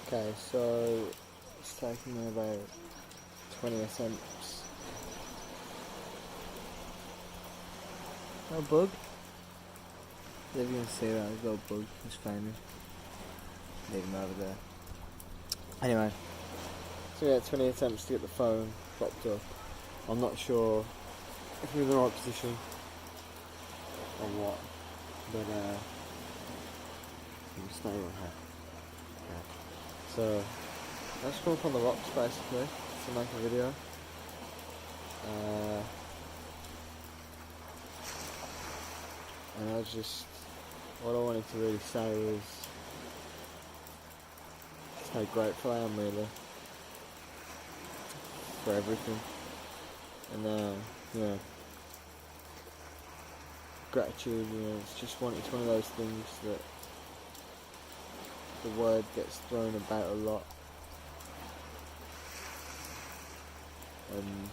Okay, so it's taken me about 20 attempts. No bug? If you can see that, I've got a bug, it's famous. Leave him over there. Anyway, so yeah, 20 attempts to get the phone propped up. I'm not sure if we're in the right position or what, but we'll stay on here. Yeah. So, I just come up on the rocks basically to make a video. And what I wanted to really say was just how grateful I am really for everything. And gratitude, it's one of those things that the word gets thrown about a lot. And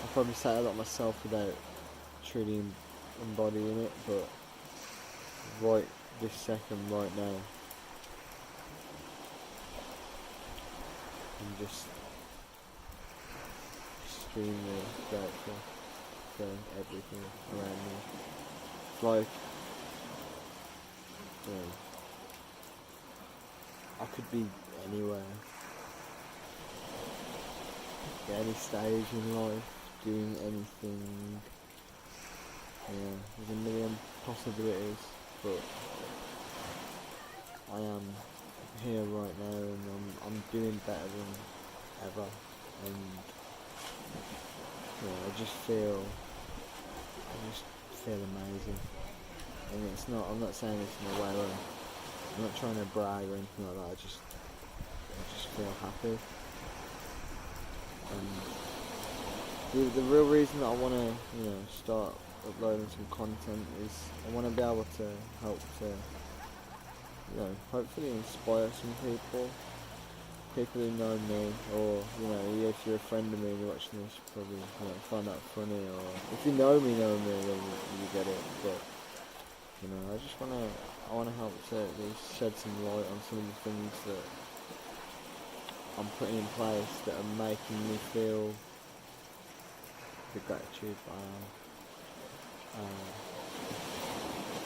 I probably say a lot myself without truly embodying it, but right this second, right now, I'm just extremely grateful for everything around me. It's like, I could be anywhere, at any stage in life, doing anything. There's a million possibilities, but I am here right now, and I'm doing better than ever, and I just feel amazing. And I'm not saying this in a way where I'm not trying to brag or anything like that. I just feel happy. And the real reason that I want to start uploading some content is I want to be able to help to hopefully inspire some people who know me, or if you're a friend of me and you're watching this, probably find that funny, or if you know me, then you get it. But I want to help to at least shed some light on some of the things that I'm putting in place that are making me feel the gratitude I am.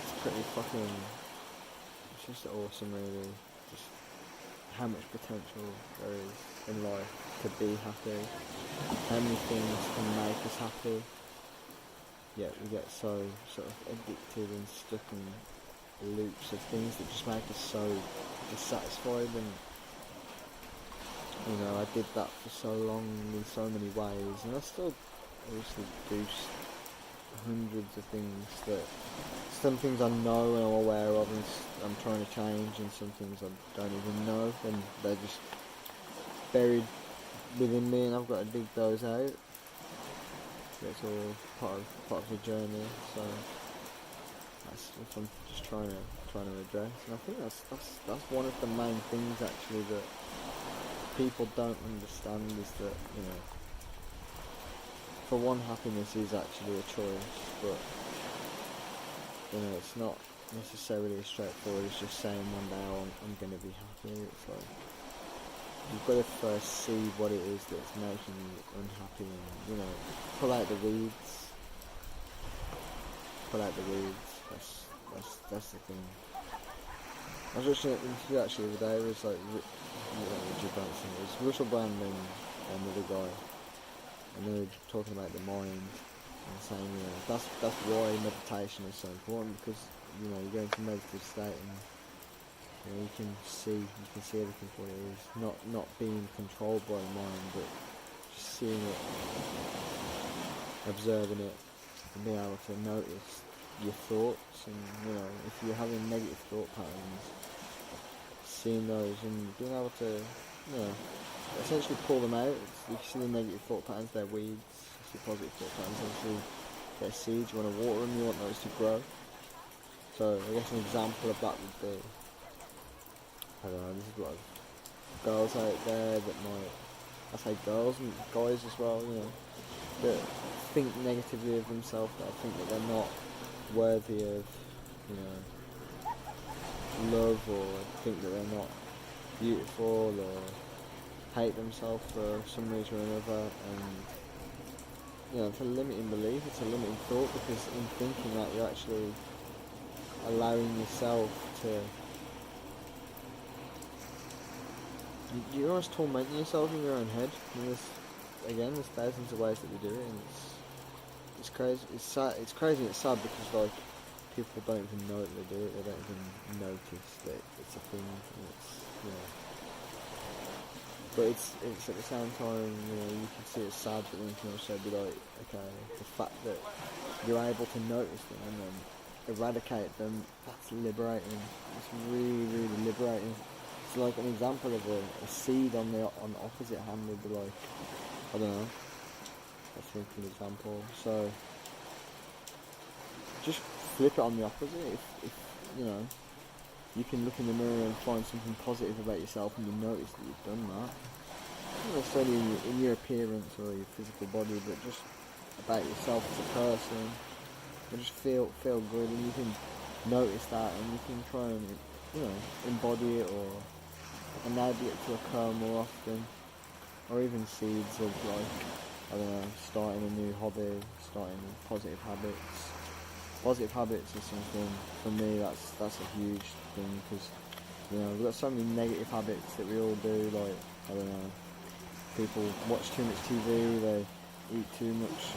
It's pretty fucking, it's just awesome really, just how much potential there is in life to be happy, how many things can make us happy, yet we get so sort of addicted and stuck in loops of things that just make us so dissatisfied. And I did that for so long in so many ways, and I still obviously do hundreds of things that some things I know and I'm aware of and I'm trying to change, and some things I don't even know, and they're just buried within me and I've got to dig those out. It's all part of the journey, so that's what I'm just trying to address. And I think that's one of the main things actually that people don't understand, is that for one, happiness is actually a choice, but it's not necessarily as straightforward as just saying one day, oh, I'm going to be happy. It's like you've got to first see what it is that's making you unhappy, and pull out the weeds. That's the thing. I was watching an interview actually the other day. It was like Richard Branson. It was Russell Brand and another guy, and they were talking about the mind and saying that's why meditation is so important, because you go into a meditative state and you can see everything for what it is, not being controlled by the mind, but just seeing it, observing it, and being able to notice your thoughts. And if you're having negative thought patterns, seeing those and being able to essentially pull them out. If you see the negative thought patterns, they're weeds. If you see positive thought patterns, obviously they're seeds. You want to water them, you want those to grow. So I guess an example of that would be, I don't know, there's a lot of girls out there that might, I say girls and guys as well, that think negatively of themselves, that think that they're not worthy of love, or think that they're not beautiful or hate themselves for some reason or another, and it's a limiting belief, it's a limiting thought, because in thinking that, you're actually allowing yourself to, you're almost tormenting yourself in your own head. And there's thousands of ways that we do it, and it's crazy. It's sad. It's crazy. And it's sad because like people don't even know that they do it. They don't even notice that it's a thing. And but it's at the same time, you can see it's sad, but then you can also be like, okay, the fact that you're able to notice them and then eradicate them, that's liberating. It's really, really liberating. It's like an example of a seed on the opposite hand would be like, I don't know, a simple example. So just flip it on the opposite. If you can look in the mirror and find something positive about yourself, and you notice that you've done that. Not necessarily in your appearance or your physical body, but just about yourself as a person. And just feel good, and you can notice that, and you can try and embody it or enable it to occur more often, or even seeds of like, I don't know, starting a new hobby, starting positive habits. Positive habits is something, for me, that's a huge thing, because we've got so many negative habits that we all do, like, I don't know, people watch too much TV, they eat too much,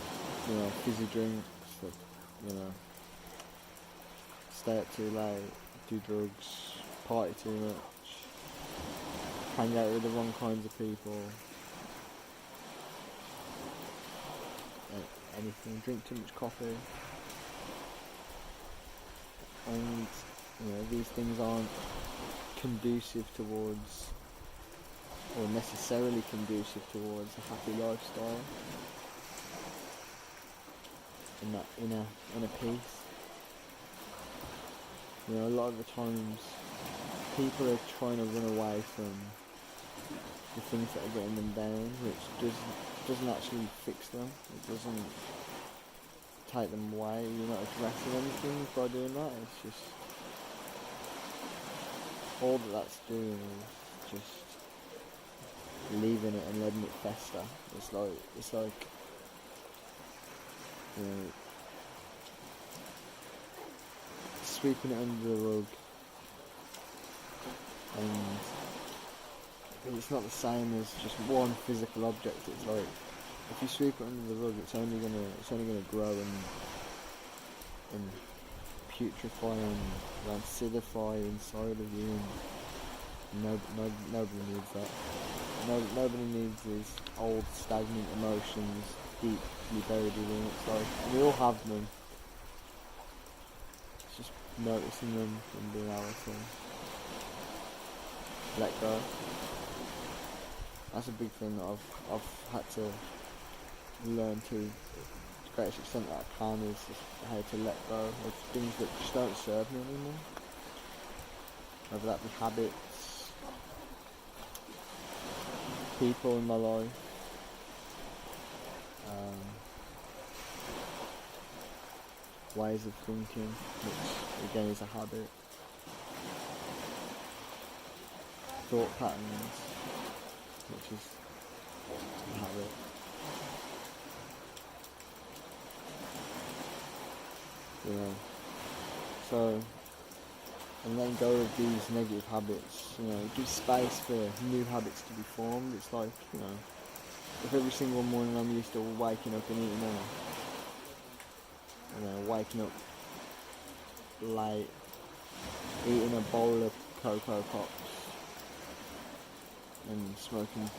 fizzy drinks, stay up too late, do drugs, party too much, hang out with the wrong kinds of people, anything, drink too much coffee. And these things aren't conducive towards, or necessarily conducive towards, a happy lifestyle and that inner peace. A lot of the times people are trying to run away from the things that are getting them down, which doesn't actually fix them. It doesn't take them away. You're not addressing anything by doing that. It's just, all that's doing is just leaving it and letting it fester. It's like sweeping it under the rug, and it's not the same as just one physical object. It's like, if you sweep it under the rug, it's only gonna grow and putrefy and acidify inside of you. And nobody needs that. Nobody needs these old stagnant emotions deeply buried within. It's like, we all have them. It's just noticing them and being able to let go. That's a big thing that I've had to learn to the greatest extent that I can, is just how to let go of things that just don't serve me anymore. Whether that be habits, people in my life, ways of thinking, which again is a habit, thought patterns, which is a habit. So, and letting go of these negative habits, give space for new habits to be formed. It's like, if every single morning I'm used to waking up and eating waking up late, eating a bowl of Cocoa Pops and smoking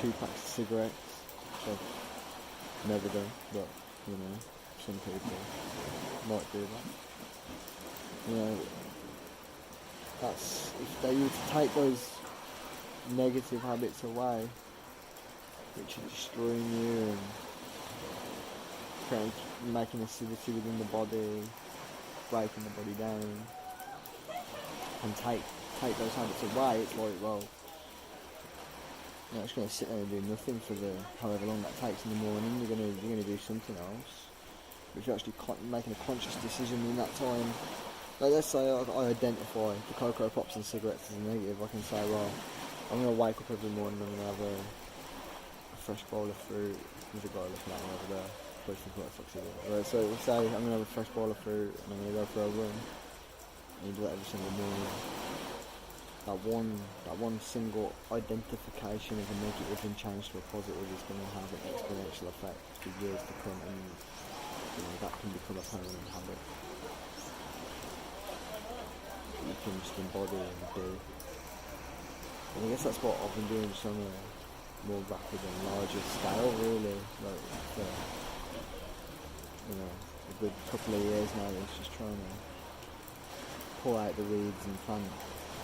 2 packs of cigarettes, which I've never done, but some people might do that. That's, if they were to take those negative habits away, which are destroying you and making acidity within the body, breaking the body down, and take those habits away, it's like, well, you're just going to sit there and do nothing for however long that takes in the morning. You're going to do something else. But if you're actually making a conscious decision in that time Like, let's say I identify the cocoa pops and cigarettes as a negative. I can say, well, I'm going to wake up every morning and I'm going to have a fresh bowl of fruit. There's a guy looking at me over there. Probably thinking what the fuck's he doing. Right, so say I'm going to have a fresh bowl of fruit and I'm going to go for a run. And you do that every single morning. That one single identification of a negative and change to a positive is going to have an exponential effect for years to come, and that can become a permanent habit. You can just embody and do. And I guess that's what I've been doing, just on a more rapid and larger scale, really. Like, for, a good couple of years now, it's just trying to pull out the weeds and plant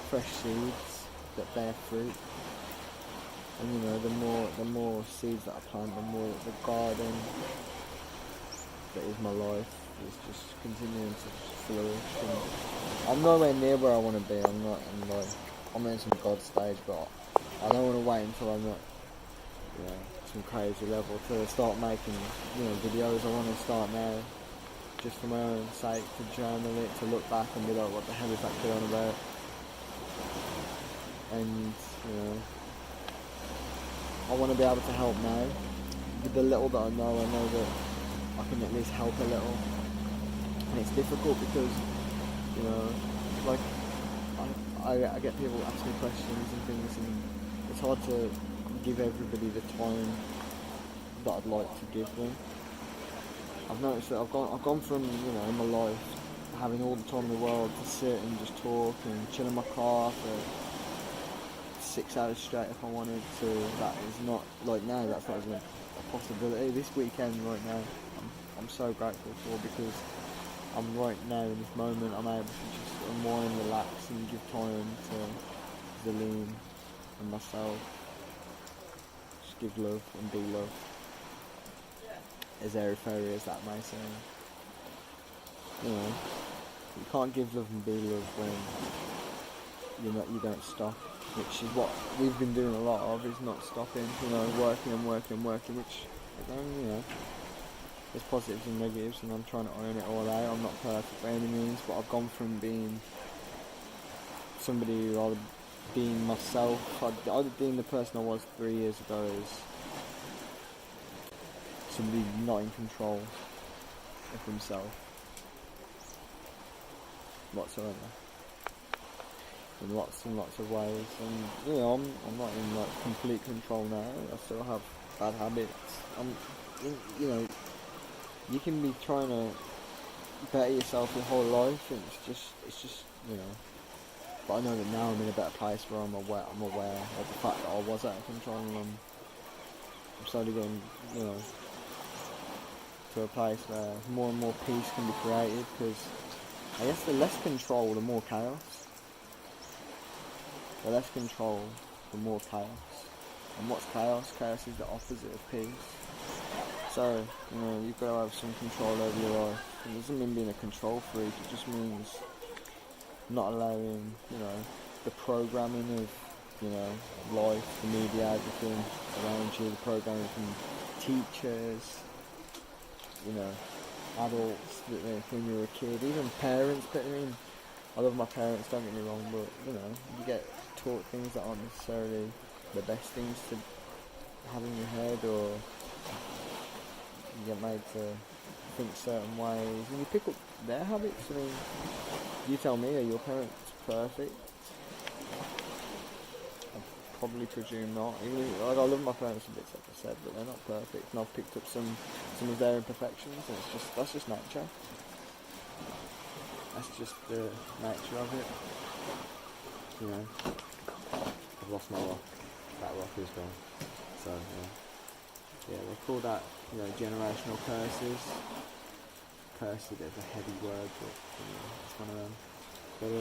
fresh seeds that bear fruit. And the more seeds that I plant, the more the garden that is my life is just continuing to flourish. And I'm nowhere near where I want to be. I'm in some God stage, but I don't want to wait until I'm at some crazy level to start making videos. I want to start now, just for my own sake, to journal it, to look back and be like, what the hell is that kid on about? And I want to be able to help now. With the little that I know that I can at least help a little. And it's difficult because, like, I get people asking me questions and things, and it's hard to give everybody the time that I'd like to give them. I've noticed that I've gone from, in my life, having all the time in the world to sit and just talk and chill in my car for 6 hours straight if I wanted to. That is not, like, now, that's not even a possibility. This weekend right now, I'm so grateful for, because I'm right now in this moment, I'm able to just unwind, relax and give time to Zaleen and myself. Just give love and be love. As airy-fairy as that may sound. You can't give love and be love when you don't stop, which is what we've been doing a lot of, is not stopping, working and working and working, which, there's positives and negatives, and I'm trying to iron it all out. I'm not perfect by any means, but I've gone from being somebody who being myself, being the person I was 3 years ago, as somebody not in control of himself whatsoever, in lots and lots of ways. And I'm not in complete control now. I still have bad habits. You can be trying to better yourself your whole life, and it's just but I know that now I'm in a better place where I'm aware of the fact that I was out of control, and I'm slowly getting to a place where more and more peace can be created, because I guess the less control, the more chaos. The less control, the more chaos. And what's chaos? Chaos is the opposite of peace. So, you've got to have some control over your life. It doesn't mean being a control freak, it just means not allowing, the programming of, life, the media, everything around you, the programming from teachers, adults, when you were a kid, even parents. But I love my parents, don't get me wrong, but you get taught things that aren't necessarily the best things to have in your head, or you get made to think certain ways, and you pick up their habits. You tell me, are your parents perfect? I probably presume not. I love my parents a bit, like I said, but they're not perfect, and I've picked up some of their imperfections, and that's just nature. That's just the nature of it. I've lost my rock. That rock is gone. So they call that generational curses. Curse is a bit of a heavy word, but it's one of them. But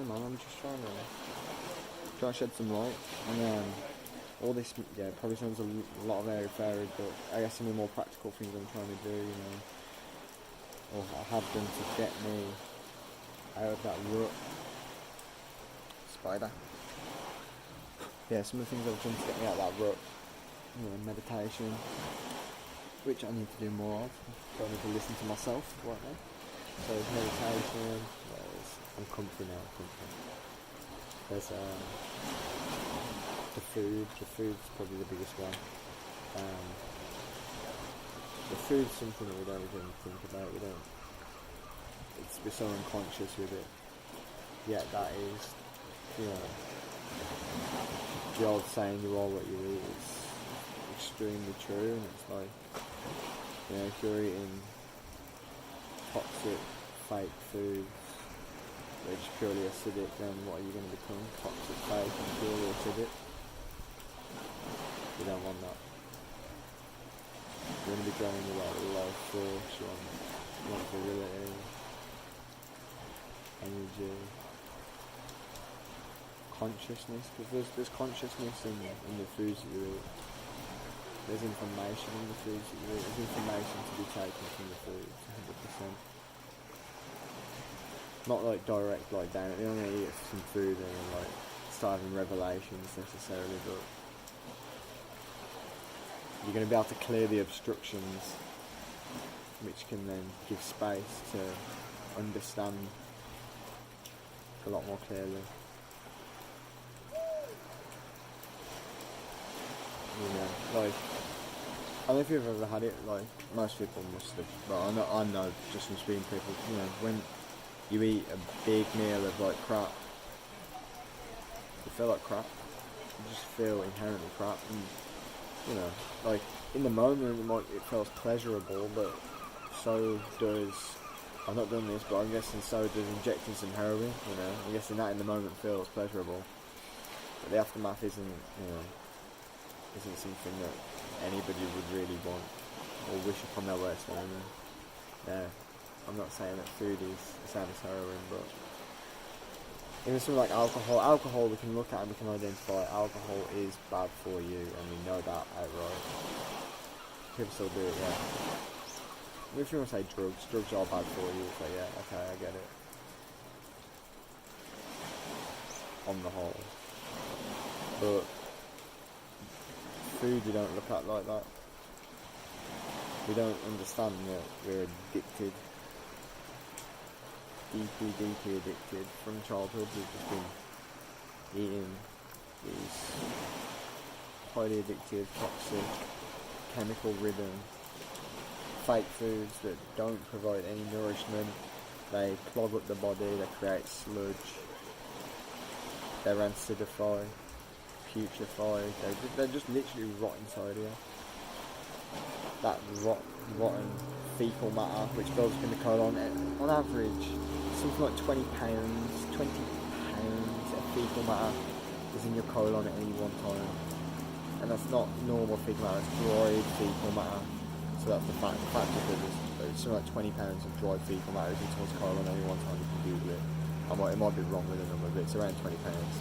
man, I'm just trying to shed some light, and all this probably sounds a lot of airy-fairy, but I guess some of the more practical things I'm trying to do, or I have done to get me out of that rut. Spider. Yeah, some of the things I've done to get me out of that rut. Meditation, which I need to do more of. I need to listen to myself right now. So meditation, I'm comfy now, comfy. There's the food's probably the biggest one. The food's something that we don't even think about, we're so unconscious with it. Yet that is, you know, the old saying, you are what you eat, is extremely true, and it's like, you know, if you're eating toxic, fake foods, they're just purely acidic, then what are you going to become? Toxic, fake and purely acidic. You don't want that. You're going to be going with like life force, you want virility, energy, consciousness, because there's consciousness in the foods that you eat. There's information in the foods that you eat. There's information to be taken from the foods, 100%. Not like direct, like down it. You're not going to eat some food and like start having revelations necessarily, but you're going to be able to clear the obstructions, which can then give space to understand a lot more clearly. You know, like, I don't know if you've ever had it, like, most people must have, but I know just from speaking to people, you know, when you eat a big meal of, like, crap, you feel like crap, you just feel inherently crap, and, you know, like, in the moment it feels pleasurable, but so does, I've not done this, but I'm guessing so does injecting some heroin, you know, I'm guessing that in the moment feels pleasurable, but the aftermath isn't something that anybody would really want or wish upon their worst enemy. Yeah, I'm not saying that food is the same as heroin, but even something like alcohol we can look at and we can identify alcohol is bad for you, and we know that outright. People still do it, yeah. If you want to say drugs are bad for you, it's like, yeah, okay, I get it. On the whole. But food we don't look at like that. We don't understand that we're addicted. Deeply addicted. From childhood we've just been eating these highly addictive, toxic, chemical ridden, fake foods that don't provide any nourishment. They clog up the body, they create sludge, they acidify, putrefy, they just literally rot inside you. That rotten fecal matter which builds up in the colon, on average something like 20 pounds of fecal matter is in your colon at any one time, and that's not normal fecal matter, it's dried fecal matter. So that's the fact is that there's something like 20 pounds of dried fecal matter is in someone's colon at any one time. You can Google it. It might be wrong with the number, but it's around 20 pounds.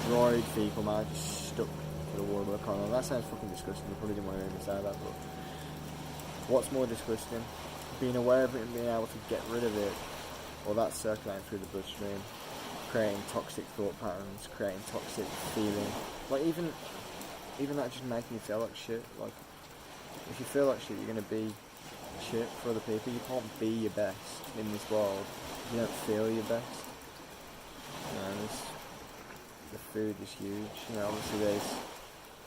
Dried fecal matter just stuck to the wall of the colon. That sounds fucking disgusting. You probably didn't want to hear me say that, but what's more disgusting? Being aware of it and being able to get rid of it, or that's circulating through the bloodstream, creating toxic thought patterns, creating toxic feeling. Like even that just making you feel like shit. Like if you feel like shit, you're gonna be shit for other people. You can't be your best in this world if you don't feel your best. You know, the food is huge. You know, obviously there's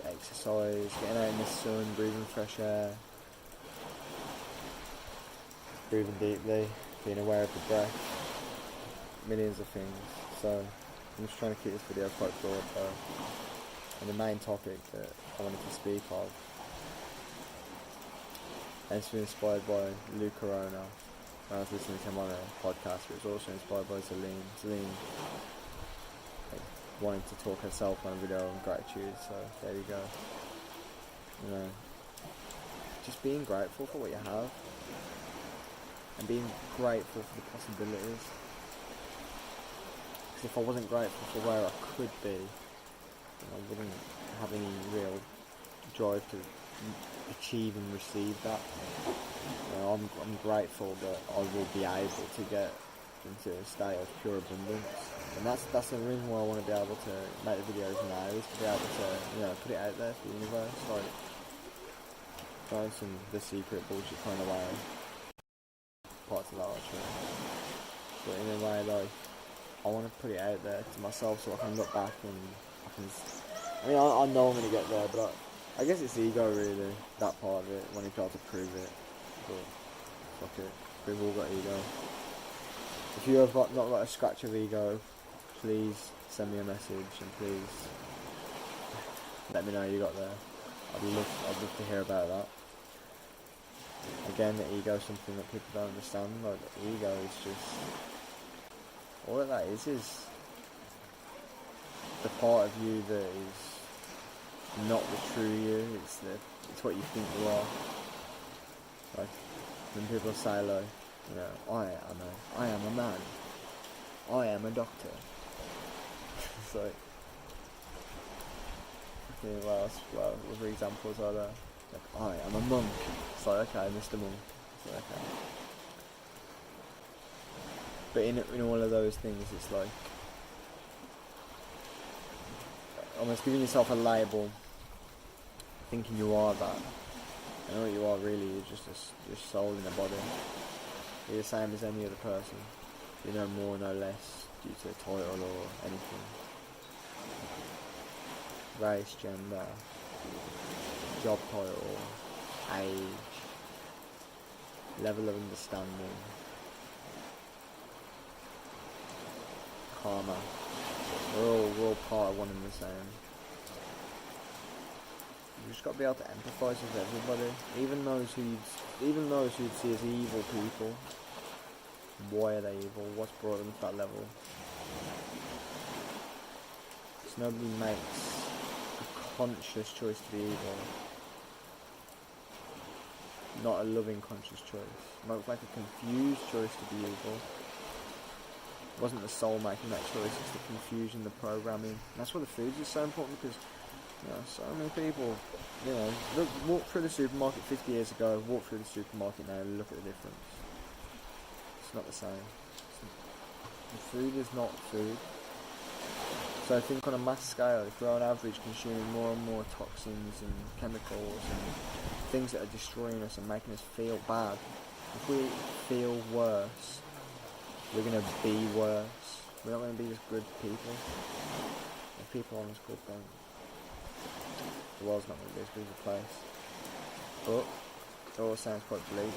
exercise, getting out in the sun, breathing fresh air, breathing deeply, being aware of the breath, millions of things. So I'm just trying to keep this video quite short though. And the main topic that I wanted to speak of, and it's been inspired by Lou Corona. I was listening to him on a podcast, but it was also inspired by Celine. Celine wanting to talk herself on a video on gratitude, so there you go. You know, just being grateful for what you have, and being grateful for the possibilities. Because if I wasn't grateful for where I could be, then I wouldn't have any real drive to achieve and receive that. You know, I'm grateful that I will be able to get into a state of pure abundance, and that's the reason why I want to be able to make the videos now, is to be able to, you know, put it out there for the universe, like trying some The Secret bullshit kind of way. Parts of that are true, but in a way like I want to put it out there to myself so I can look back and I mean, I know I'm going to get there, but I guess it's ego really, that part of it, when you try to prove it. But fuck it, we've all got ego. If you have not got a scratch of ego, please send me a message and please let me know you got there. I'd love to hear about that. Again, the ego is something that people don't understand. Like, the ego is just, all that is the part of you that is not the true you. It's what you think you are. Like when people say, like, you know, I am a man, I am a doctor. It's like, okay, what other examples are there? Like, I am a monk. It's like, okay, Mr. Monk. It's like, okay. But in all of those things, it's like almost giving yourself a label, thinking you are that. And what you are really is just your soul in a body. You're the same as any other person. You're no more, no less due to a title or anything. Race, gender, job title, age, level of understanding, karma. We're all part of one and the same. You just got to be able to empathise with everybody, even those who'd see as evil people. Why are they evil? What's brought them to that level? Because nobody makes a conscious choice to be evil. Not a loving conscious choice. Not like a confused choice to be evil. It wasn't the soul making that choice, it's the confusion, the programming. And that's why the foods is so important, because, you know, so many people, you know, walk through the supermarket 50 years ago, walk through the supermarket now, look at the difference. It's not the same. The food is not food. So I think on a mass scale, if we're on average consuming more and more toxins and chemicals and things that are destroying us and making us feel bad, if we feel worse, we're going to be worse. We're not going to be as good people. If people aren't as good, then the world's not going to be as good a place. But it all sounds quite bleak.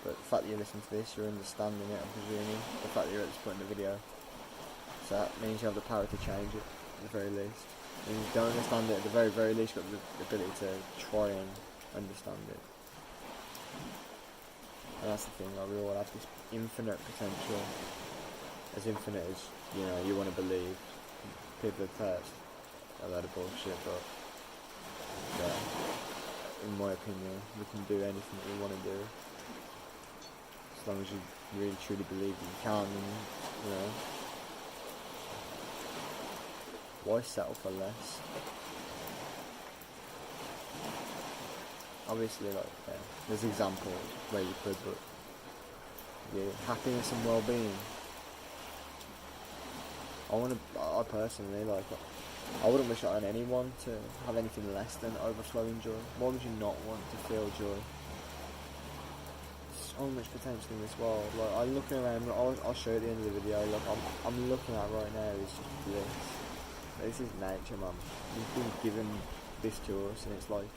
But the fact that you listen to this, you're understanding it, I'm presuming. The fact that you're at this point in the video. So that means you have the power to change it, at the very least. And if you don't understand it, at the very, very least, you've got the ability to try and understand it. And that's the thing, like, we all have this infinite potential. As infinite as, you know, you want to believe. People have test a lot of bullshit, but yeah, in my opinion, we can do anything we want to do. As long as you really truly believe that you can, and, you know, why settle for less? Obviously, like, yeah, there's examples where you could, but yeah, happiness and well-being. I personally, like, I wouldn't wish it on anyone to have anything less than overflowing joy. Why would you not want to feel joy? So much potential in this world. Like, I'm looking around, I'll show you at the end of the video. Look, I'm looking at right now is just bliss. This is nature, man. We've been given this to us, and it's like,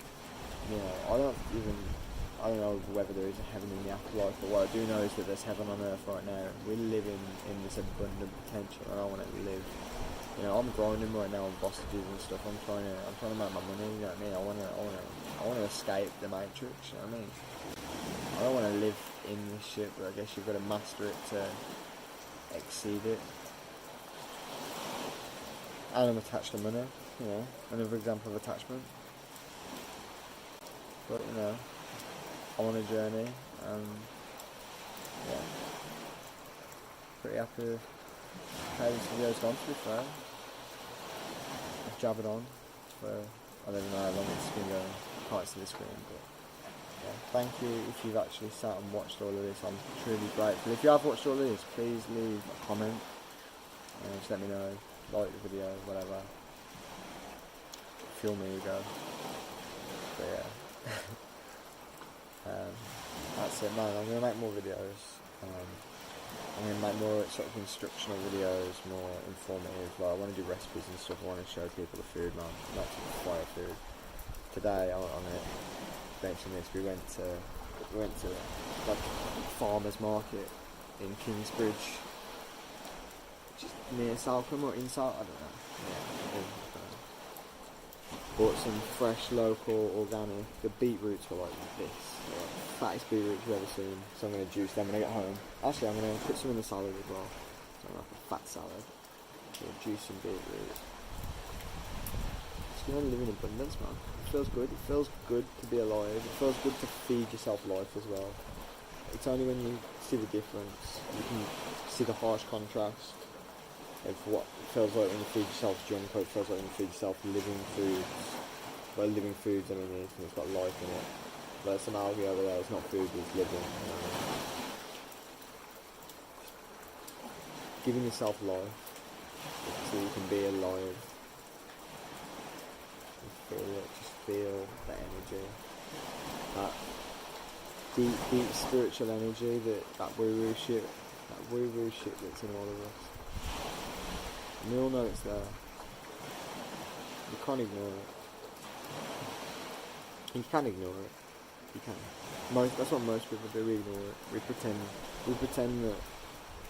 you know, I don't know whether there is a heaven in the afterlife, but what I do know is that there's heaven on earth right now. We're living in this abundant potential, and I want to live. You know, I'm grinding right now on hostages and stuff. I'm trying to make my money. You know what I mean? I want to escape the matrix. You know what I mean? I don't want to live in this shit, but I guess you've got to master it to exceed it. And I'm attached to money. You know, another example of attachment. But, you know, I'm on a journey, and yeah, pretty happy with how this video's gone, to be fair. I've jabbered on for, I don't even know how long it's been going, can't see the screen, but yeah, thank you if you've actually sat and watched all of this. I'm truly grateful. If you have watched all of this, please leave a comment, and just let me know, like the video, whatever, fuel me ego, but yeah. That's it, man. I'm going to make more videos. I'm going to make more sort of instructional videos, more informative. Like, I want to do recipes and stuff. I want to show people the food, man. Not to fire food. Today, on it, mention this. We went to like farmers market in Kingsbridge, which is near Salcombe or in Sal. I don't know. Yeah. Bought some fresh, local, organic. The beetroots were like this. Like, fattest beetroots you've ever seen. So I'm going to juice them when I get home. Actually, I'm going to put some in the salad as well. So I'm going to have a fat salad. So juice some beetroots. Just going to live in abundance, man. It feels good. It feels good to be alive. It feels good to feed yourself life as well. It's only when you see the difference, you can see the harsh contrast of what it feels like when you feed yourself junk, or it feels like when you feed yourself living foods. Well, living foods, I mean, it's got life in it. There's some algae over there, it's not food, it's living. Giving yourself life so you can be alive. You feel it, just feel the energy. That deep spiritual energy, that woo-woo shit that's in all of us. And we all know it's there. You can't ignore it. You can ignore it. You can. That's what most people do. We ignore it. We pretend that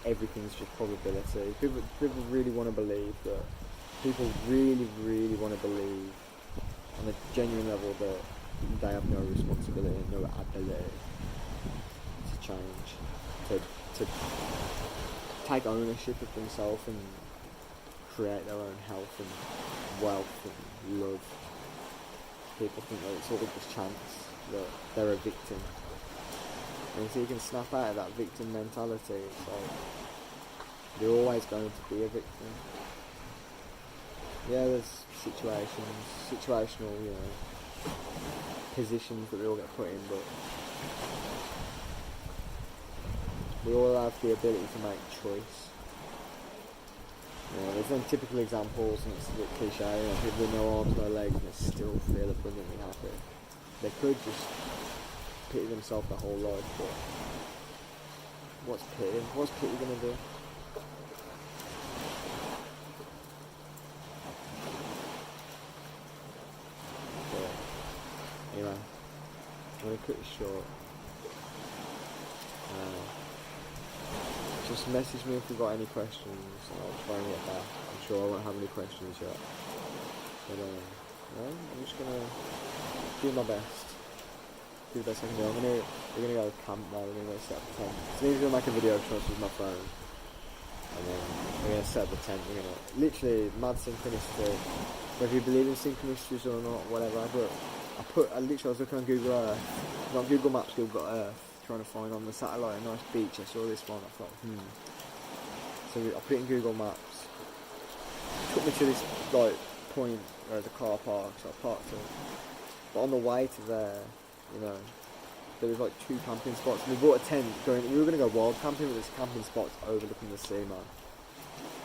everything's just probability. People really want to believe that. People really, really want to believe on a genuine level that they have no responsibility, no ability to change, to take ownership of themselves and create their own health and wealth and love. People think that it's all just chance, that they're a victim. And so you can snap out of that victim mentality. It's like, you're always going to be a victim. Yeah, there's situational, positions that we all get put in, but we all have the ability to make choice. There's some typical examples, and it's a bit cliche, people with no arms, no legs, and they still feel abundantly happy. They could just pity themselves their whole life, but what's pity? What's pity going to do? But, anyway, I'm going to cut it short. Just message me if you've got any questions, and I'll try and get back. I'm sure I won't have any questions yet. But I'm just gonna do my best. Do the best I can do. We're gonna go camp now. We're gonna go set up a tent. So I'm gonna make a video shot with my phone, and then we're gonna set up a tent. We're gonna literally mad synchronicity. Whether you believe in synchronicities or not, whatever. But I was looking on Google Earth, not Google Maps, Google Earth, trying to find on the satellite a nice beach. I saw this one, I thought, So I put it in Google Maps. It took me to this point where there's a car park, so I parked it. But on the way to there, there was 2 camping spots. We bought a tent we were going to go wild camping, but there's camping spots overlooking the sea, man.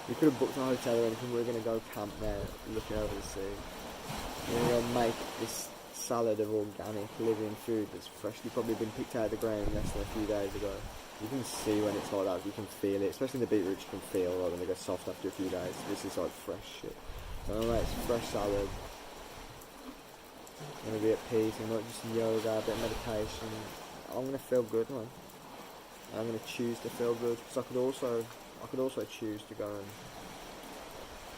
We could have booked a hotel or anything, we were going to go camp there, looking over the sea. We're going to make this salad of organic living food that's freshly probably been picked out of the ground less than a few days ago. You can see when it's like that, you can feel it, especially in the beetroot. You can feel when they go soft after a few days. This is like fresh shit. So I'm like, it's fresh salad. I'm going to be at peace, I'm not just yoga, a bit of meditation. I'm going to feel good, man. I'm going to choose to feel good, because I could also choose to go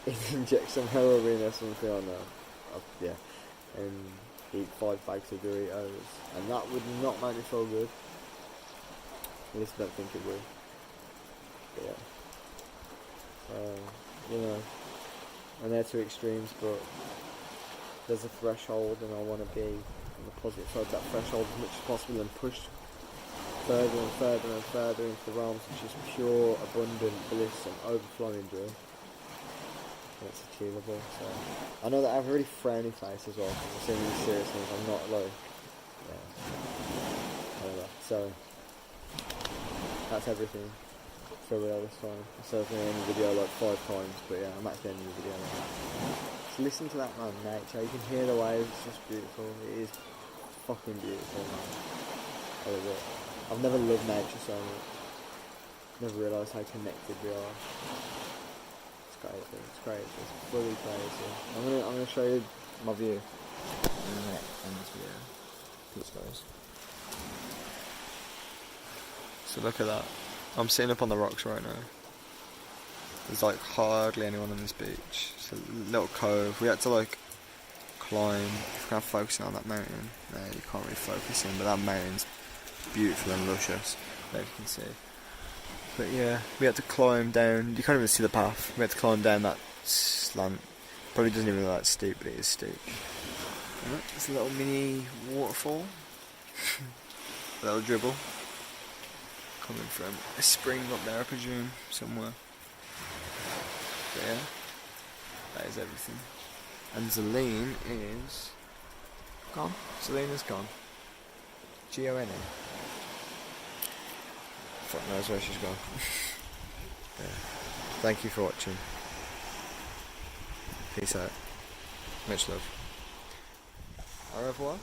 and inject some heroin or something on that. Yeah. And eat 5 bags of Doritos, and that would not make me feel good. At least I don't think it would. But yeah. And they're 2 extremes, but there's a threshold, and I want to be on the positive side of that threshold as much as possible and push further and further and further into the realms of just pure, abundant bliss and overflowing joy. That's achievable. So I know that I have a really frowny face as well, because I'm saying really serious things. I'm not whatever. So that's everything for real this time. So I've been in the video 5 times, but yeah, I'm actually ending the video now. So listen to that, man, nature. You can hear the waves. It's just beautiful. It is fucking beautiful, man. I love it. I've never loved nature so much. Never realised how connected we are. It's crazy. It's crazy. It's fully crazy. I'm gonna show you my view in a minute on this video. Peace, guys. So look at that. I'm sitting up on the rocks right now. There's like hardly anyone on this beach. It's a little cove. We had to like climb. If we're focusing on that mountain, no, you can't really focus in, but that mountain's beautiful and luscious, as you can see. But yeah, we had to climb down. You can't even see the path. We had to climb down that slant. Probably doesn't even look that steep, but it is steep. And it's a little mini waterfall. A little dribble. Coming from a spring up there, I presume, somewhere. But yeah, that is everything. And Zelene is gone. Zelene is gone. G-O-N-E. Fuck knows where she's gone. Yeah. Thank you for watching. Peace out. Much love. Au revoir.